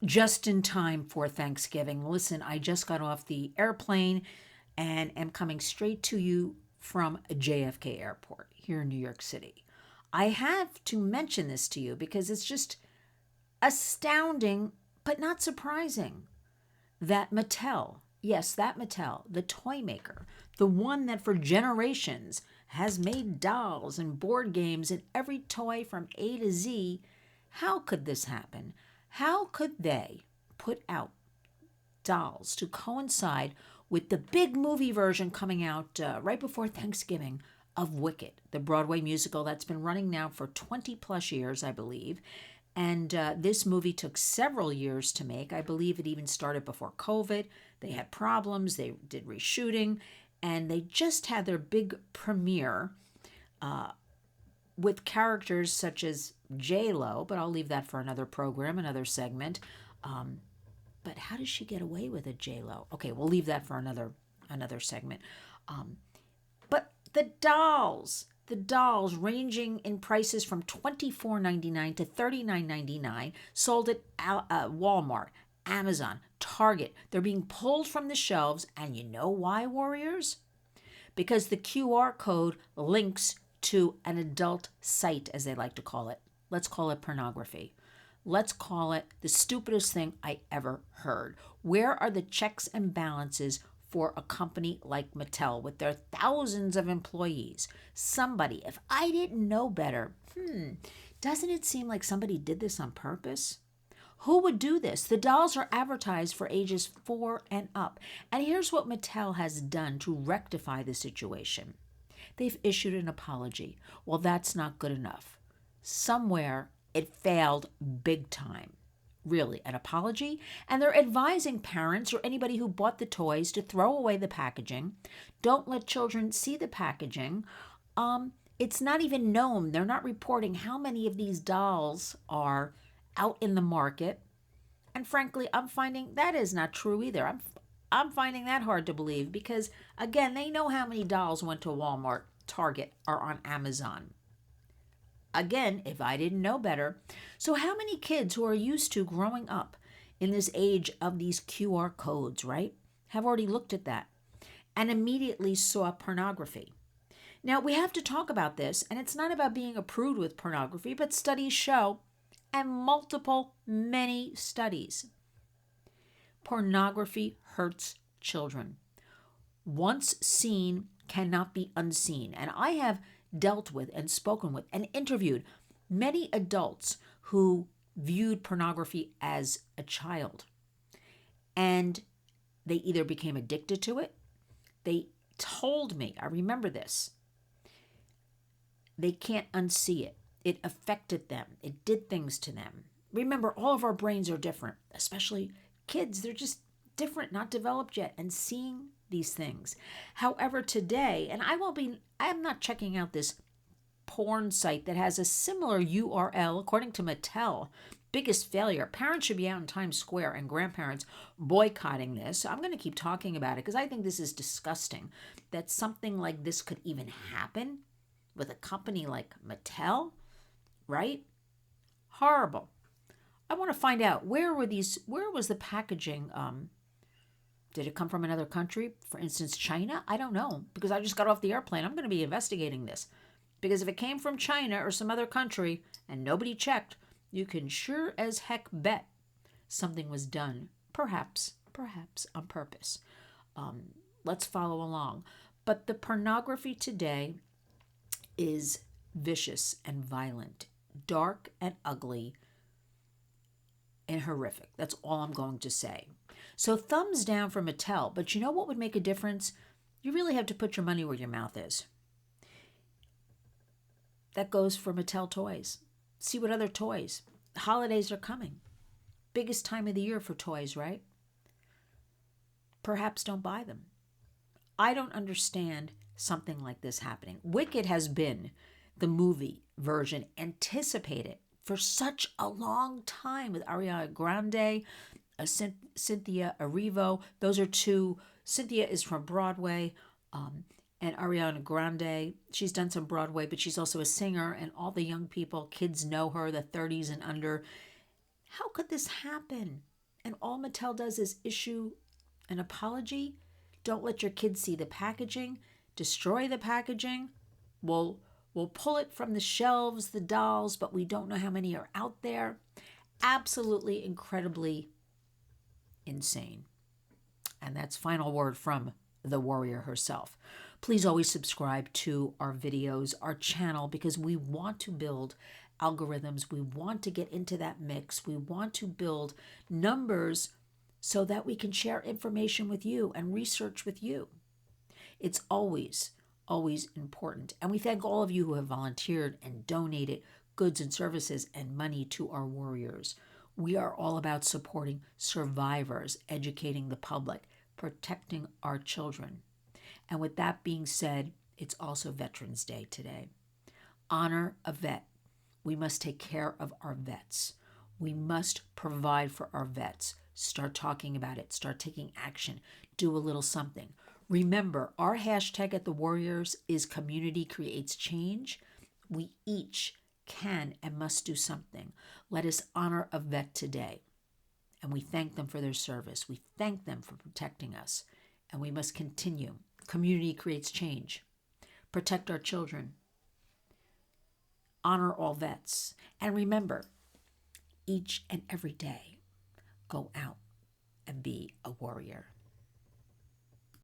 just in time for Thanksgiving. Listen, I just got off the airplane and am coming straight to you from JFK Airport here in New York City. I have to mention this to you because it's just astounding, but not surprising, that Mattel, yes, that Mattel, the toy maker, the one that for generations has made dolls and board games and every toy from A to Z, how could this happen? How could they put out dolls to coincide with the big movie version coming out right before Thanksgiving of Wicked, the Broadway musical that's been running now for 20 plus years, I believe? And this movie took several years to make. I believe it even started before COVID. They had problems, they did reshooting, and they just had their big premiere with characters such as J-Lo, but I'll leave that for another program, another segment. But how does she get away with a J-Lo? Okay, we'll leave that for another segment. But the dolls ranging in prices from $24.99 to $39.99, sold at Walmart, Amazon, Target. They're being pulled from the shelves, and you know why, warriors? Because the QR code links to an adult site, as they like to call it. Let's call it pornography. Let's call it the stupidest thing I ever heard. Where are the checks and balances for a company like Mattel with their thousands of employees? Somebody, if I didn't know better, doesn't it seem like somebody did this on purpose? Who would do this? The dolls are advertised for ages 4 and up. And here's what Mattel has done to rectify the situation. They've issued an apology. Well, that's not good enough. Somewhere it failed big time. Really, an apology? And they're advising parents or anybody who bought the toys to throw away the packaging. Don't let children see the packaging. It's not even known. They're not reporting how many of these dolls are out in the market. And frankly, I'm finding that is not true either. I'm finding that hard to believe because, again, they know how many dolls went to Walmart, Target, or on Amazon. Again, if I didn't know better. So how many kids who are used to growing up in this age of these QR codes, right, have already looked at that and immediately saw pornography? Now, we have to talk about this, and it's not about being a prude with pornography, but studies show, and many studies, pornography hurts children. Once seen cannot be unseen. And I have dealt with and spoken with and interviewed many adults who viewed pornography as a child. And they either became addicted to it, they told me, I remember this, they can't unsee it. It affected them. It did things to them. Remember, all of our brains are different, especially kids. They're just different, not developed yet, and seeing these things. However, today, and I'm not checking out this porn site that has a similar URL, according to Mattel. Biggest failure. Parents should be out in Times Square and grandparents boycotting this. I'm going to keep talking about it because I think this is disgusting that something like this could even happen with a company like Mattel, right? Horrible. I want to find out where was the packaging? Did it come from another country? For instance, China? I don't know because I just got off the airplane. I'm going to be investigating this because if it came from China or some other country and nobody checked, you can sure as heck bet something was done, perhaps on purpose. Let's follow along. But the pornography today is vicious and violent, dark and ugly, and horrific. That's all I'm going to say. So thumbs down for Mattel, but you know what would make a difference? You really have to put your money where your mouth is. That goes for Mattel toys. See what other toys. Holidays are coming. Biggest time of the year for toys, right? Perhaps don't buy them. I don't understand something like this happening. Wicked has been the movie version anticipated for such a long time with Ariana Grande, Cynthia Erivo. Those are two. Cynthia is from Broadway, and Ariana Grande, she's done some Broadway, but she's also a singer, and all the young people, kids know her, the 30s and under. How could this happen? and all Mattel does is issue an apology. Don't let your kids see the packaging. Destroy the packaging. We'll pull it from the shelves, the dolls, but we don't know how many are out there. Absolutely incredibly insane. And that's final word from the warrior herself. Please always subscribe to our videos, our channel, because we want to build algorithms. We want to get into that mix. We want to build numbers so that we can share information with you and research with you. It's always, always important. And we thank all of you who have volunteered and donated goods and services and money to our warriors. We are all about supporting survivors, educating the public, protecting our children. And with that being said, it's also Veterans Day today. Honor a vet. We must take care of our vets. We must provide for our vets. Start talking about it. Start taking action. Do a little something. Remember, our hashtag at the Warriors is community creates change. We each can and must do something. Let us honor a vet today. And we thank them for their service. We thank them for protecting us. And we must continue. Community creates change. Protect our children. Honor all vets. And remember, each and every day, go out and be a warrior.